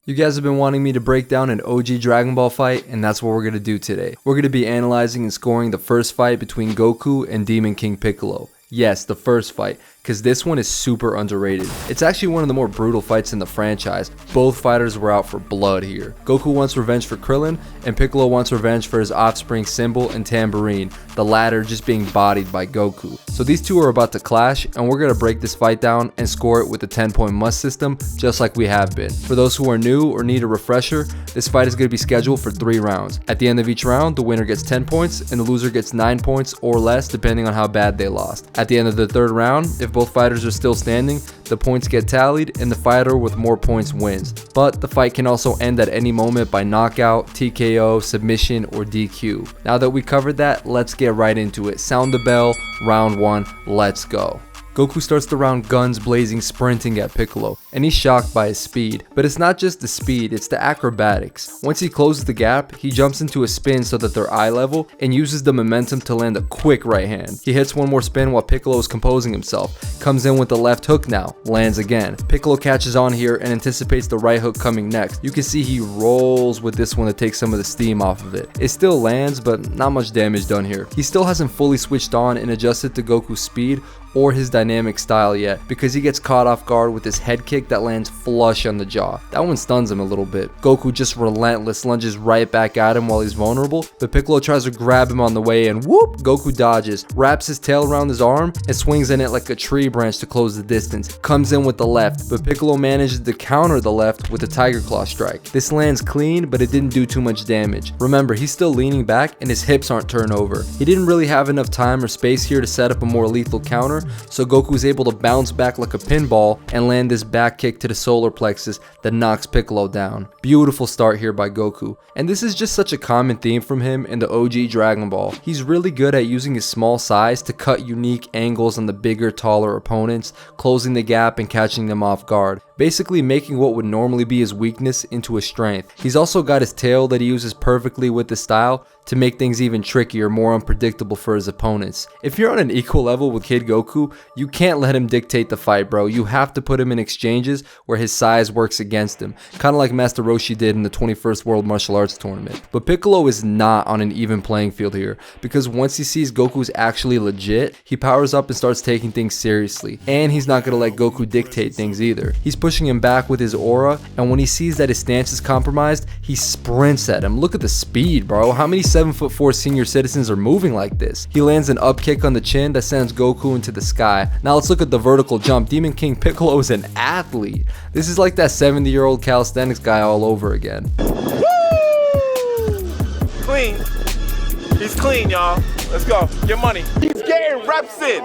You guys have been wanting me to break down an OG Dragon Ball fight, and that's what we're going to do today. We're going to be analyzing and scoring the first fight between Goku and Demon King Piccolo. Yes, the first fight, because this one is super underrated. It's actually one of the more brutal fights in the franchise. Both fighters were out for blood here. Goku wants revenge for Krillin, and Piccolo wants revenge for his offspring Symbol and Tambourine, the latter just being bodied by Goku. So these two are about to clash, and we're going to break this fight down and score it with the 10-point must system, just like we have been. For those who are new or need a refresher, this fight is going to be scheduled for 3 rounds. At the end of each round, the winner gets 10 points, and the loser gets 9 points or less, depending on how bad they lost. At the end of the 3rd round, if both fighters are still standing, the points get tallied and the fighter with more points wins. But the fight can also end at any moment by knockout, TKO, submission, or DQ. Now that we covered that, let's get right into it. Sound the bell, round 1, let's go. Goku starts the round guns blazing, sprinting at Piccolo, and he's shocked by his speed. But it's not just the speed, it's the acrobatics. Once he closes the gap, he jumps into a spin so that they're eye level and uses the momentum to land a quick right hand. He hits one more spin while Piccolo is composing himself, comes in with the left hook now, lands again. Piccolo catches on here and anticipates the right hook coming next. You can see he rolls with this one to take some of the steam off of it. It still lands, but not much damage done here. He still hasn't fully switched on and adjusted to Goku's speed or his dynamic style yet, because he gets caught off guard with his head kick that lands flush on the jaw. That one stuns him a little bit. Goku just relentless, lunges right back at him while he's vulnerable, but Piccolo tries to grab him on the way and whoop, Goku dodges, wraps his tail around his arm and swings in it like a tree branch to close the distance. Comes in with the left, but Piccolo manages to counter the left with a Tiger Claw strike. This lands clean, but it didn't do too much damage. Remember, he's still leaning back and his hips aren't turned over. He didn't really have enough time or space here to set up a more lethal counter, so Goku is able to bounce back like a pinball and land this back kick to the solar plexus that knocks Piccolo down. Beautiful start here by Goku, and this is just such a common theme from him in the OG Dragon Ball. He's really good at using his small size to cut unique angles on the bigger, taller opponents, closing the gap and catching them off guard, basically making what would normally be his weakness into a strength. He's also got his tail that he uses perfectly with his style to make things even trickier, more unpredictable for his opponents. If you're on an equal level with Kid Goku, you can't let him dictate the fight, bro. You have to put him in exchanges where his size works against him, kind of like Master Roshi did in the 21st World Martial Arts Tournament. But Piccolo is not on an even playing field here, because once he sees Goku's actually legit, he powers up and starts taking things seriously. And he's not going to let Goku dictate things either. He's pushing him back with his aura, and when he sees that his stance is compromised, he sprints at him. Look at the speed, bro. How many 7'4" senior citizens are moving like this? He lands an up kick on the chin that sends Goku into the sky. Now let's look at the vertical jump. Demon King Piccolo is an athlete. This is like that 70-year-old calisthenics guy all over again. Woo! Clean. He's clean, y'all. Let's go. Get money. He's getting reps in.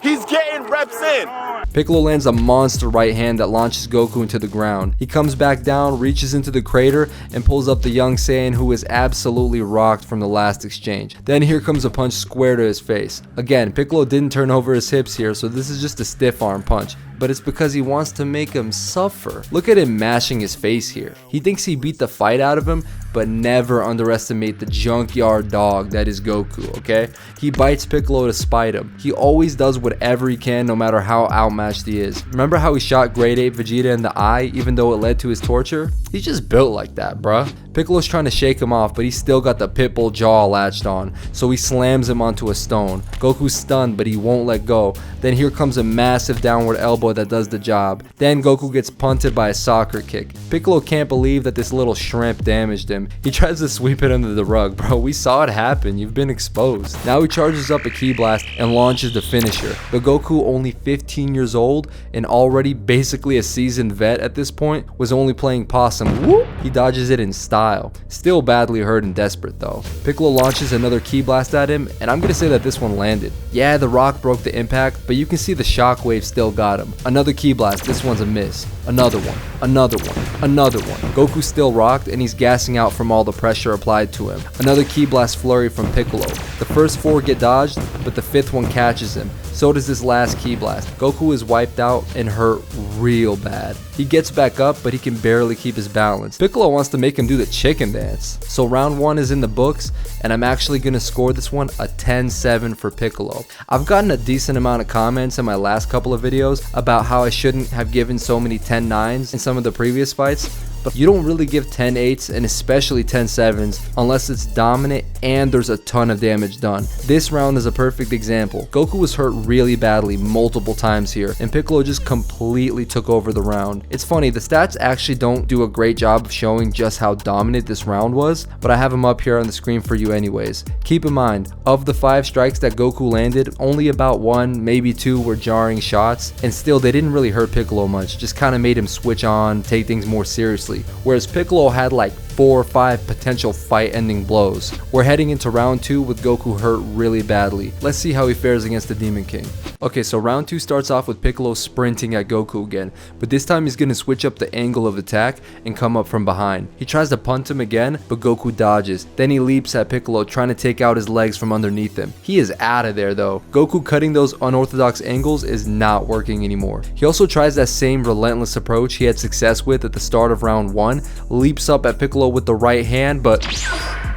He's getting reps in. Piccolo lands a monster right hand that launches Goku into the ground. He comes back down, reaches into the crater, and pulls up the young Saiyan, who is absolutely rocked from the last exchange. Then here comes a punch square to his face. Again, Piccolo didn't turn over his hips here, so this is just a stiff arm punch, but it's because he wants to make him suffer. Look at him mashing his face here. He thinks he beat the fight out of him, but never underestimate the junkyard dog that is Goku, okay? He bites Piccolo to spite him. He always does whatever he can, no matter how outmatched he is. Remember how he shot Grade 8 Vegeta in the eye, even though it led to his torture? He's just built like that, bruh. Piccolo's trying to shake him off, but he's still got the pitbull jaw latched on, so he slams him onto a stone. Goku's stunned, but he won't let go. Then here comes a massive downward elbow that does the job. Then Goku gets punted by a soccer kick. Piccolo can't believe that this little shrimp damaged him. He tries to sweep it under the rug. Bro, we saw it happen. You've been exposed. Now he charges up a ki blast and launches the finisher. But Goku, only 15 years old and already basically a seasoned vet at this point, was only playing possum. Whoop! He dodges it in style. Still badly hurt and desperate though. Piccolo launches another ki blast at him, and I'm gonna say that this one landed. Yeah, the rock broke the impact, but you can see the shockwave still got him. Another ki blast, this one's a miss. Another one, another one, another one. Goku's still rocked and he's gassing out from all the pressure applied to him. Another ki blast flurry from Piccolo. The first 4 get dodged, but the 5th one catches him. So does this last ki blast. Goku is wiped out and hurt real bad. He gets back up, but he can barely keep his balance. Piccolo wants to make him do the chicken dance. So round 1 is in the books, and I'm actually going to score this one a 10-7 for Piccolo. I've gotten a decent amount of comments in my last couple of videos about how I shouldn't have given so many 10-9s in some of the previous fights, but you don't really give 10-8s and especially 10-7s unless it's dominant and there's a ton of damage done. This round is a perfect example. Goku was hurt really badly multiple times here, and Piccolo just completely took over the round. It's funny, the stats actually don't do a great job of showing just how dominant this round was, but I have them up here on the screen for you anyways. Keep in mind, of the 5 strikes that Goku landed, only about 1, maybe 2 were jarring shots, and still they didn't really hurt Piccolo much, just kind of made him switch on, take things more seriously, whereas Piccolo had like 4 or 5 potential fight-ending blows. We're heading into round 2 with Goku hurt really badly. Let's see how he fares against the Demon King. Okay, so round 2 starts off with Piccolo sprinting at Goku again, but this time he's going to switch up the angle of attack and come up from behind. He tries to punt him again, but Goku dodges. Then he leaps at Piccolo, trying to take out his legs from underneath him. He is out of there though. Goku cutting those unorthodox angles is not working anymore. He also tries that same relentless approach he had success with at the start of round 1, leaps up at Piccolo with the right hand, but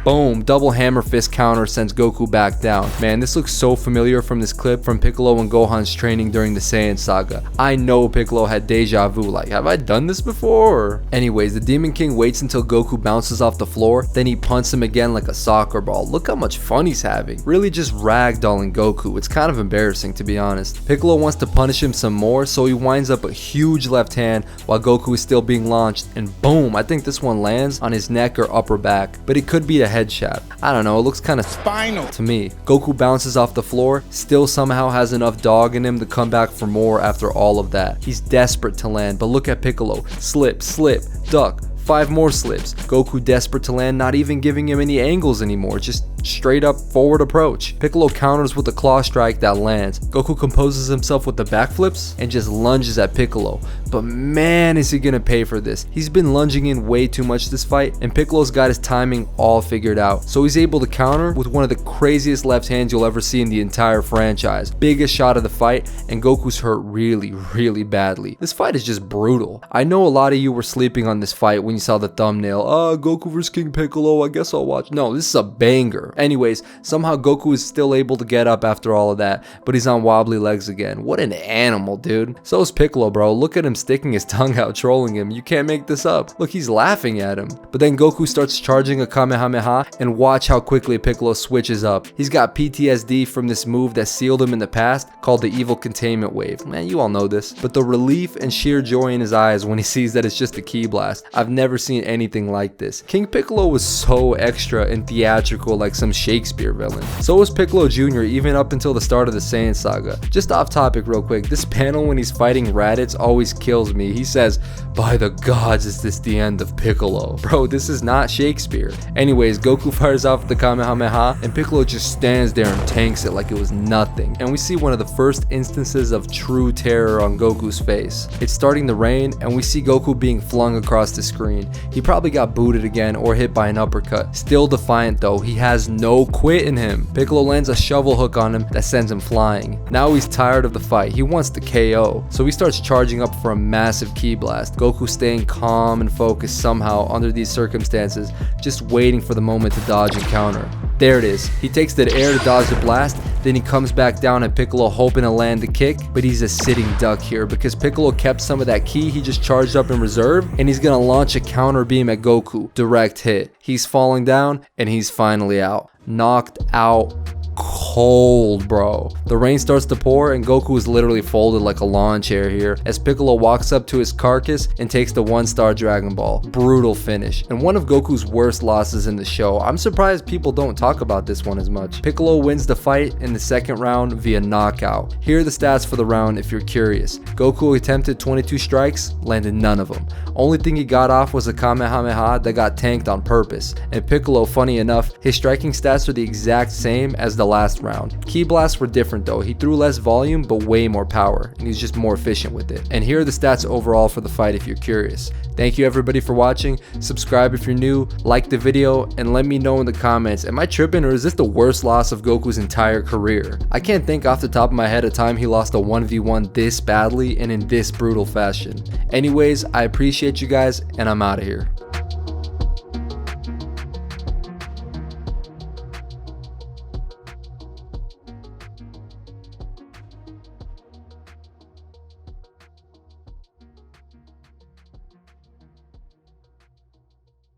boom, double hammer fist counter sends Goku back down. Man, this looks so familiar from this clip from Piccolo and Gohan's training during the Saiyan saga. I know Piccolo had deja vu, like, have I done this before? Anyways, the Demon King waits until Goku bounces off the floor, then he punts him again like a soccer ball. Look how much fun he's having. Really just ragdolling Goku. It's kind of embarrassing, to be honest. Piccolo wants to punish him some more, so he winds up a huge left hand while Goku is still being launched, and boom, I think this one lands on his neck or upper back, but it could be a headshot. I don't know, it looks kind of spinal to me. Goku bounces off the floor, still somehow has enough dog in him to come back for more after all of that. He's desperate to land, but look at Piccolo. Slip, slip, duck. 5 more slips. Goku desperate to land, not even giving him any angles anymore, just straight up forward approach. Piccolo counters with a claw strike that lands. Goku composes himself with the backflips and just lunges at Piccolo. But man, is he gonna pay for this. He's been lunging in way too much this fight, and Piccolo's got his timing all figured out. So he's able to counter with one of the craziest left hands you'll ever see in the entire franchise. Biggest shot of the fight, and Goku's hurt really, really badly. This fight is just brutal. I know a lot of you were sleeping on this fight when you saw the thumbnail. Goku vs King Piccolo, I guess I'll watch. No, this is a banger. Anyways, somehow Goku is still able to get up after all of that, but he's on wobbly legs again. What an animal, dude. So is Piccolo, bro. Look at him sticking his tongue out, trolling him. You can't make this up. Look, he's laughing at him. But then Goku starts charging a Kamehameha, and watch how quickly Piccolo switches up. He's got PTSD from this move that sealed him in the past, called the Evil Containment Wave. Man, you all know this. But the relief and sheer joy in his eyes when he sees that it's just a ki blast. I've never seen anything like this. King Piccolo was so extra and theatrical, like some Shakespeare villain. So was Piccolo Jr. even up until the start of the Saiyan saga. Just off topic real quick, this panel when he's fighting Raditz always kills me. He says, "By the gods, is this the end of Piccolo?" Bro, this is not Shakespeare. Anyways, Goku fires off the Kamehameha, and Piccolo just stands there and tanks it like it was nothing. And we see one of the first instances of true terror on Goku's face. It's starting to rain, and we see Goku being flung across the screen. He probably got booted again or hit by an uppercut. Still defiant though, he has no quit in him. Piccolo lands a shovel hook on him that sends him flying. Now he's tired of the fight. He wants to KO. So he starts charging up for a massive ki blast. Goku staying calm and focused somehow under these circumstances, just waiting for the moment to dodge and counter. There it is. He takes the air to dodge the blast, then he comes back down at Piccolo hoping to land the kick, but he's a sitting duck here because Piccolo kept some of that ki he just charged up in reserve, and he's gonna launch a counter beam at Goku. Direct hit. He's falling down, and he's finally out. Knocked out cold, bro. The rain starts to pour, and Goku is literally folded like a lawn chair here as Piccolo walks up to his carcass and takes the 1-star Dragon Ball. Brutal finish, and one of Goku's worst losses in the show. I'm surprised people don't talk about this one as much. Piccolo wins the fight in the second round via knockout. Here are the stats for the round if you're curious. Goku attempted 22 strikes, landed none of them. Only thing he got off was a Kamehameha that got tanked on purpose. And Piccolo, funny enough, his striking stats are the exact same as the last round. Ki blasts were different though. He threw less volume but way more power, and he's just more efficient with it. And here are the stats overall for the fight if you're curious. Thank you everybody for watching. Subscribe if you're new, like the video, and let me know in the comments, am I tripping or is this the worst loss of Goku's entire career? I can't think off the top of my head a time he lost a 1v1 this badly and in this brutal fashion. Anyways, I appreciate you guys, and I'm out of here.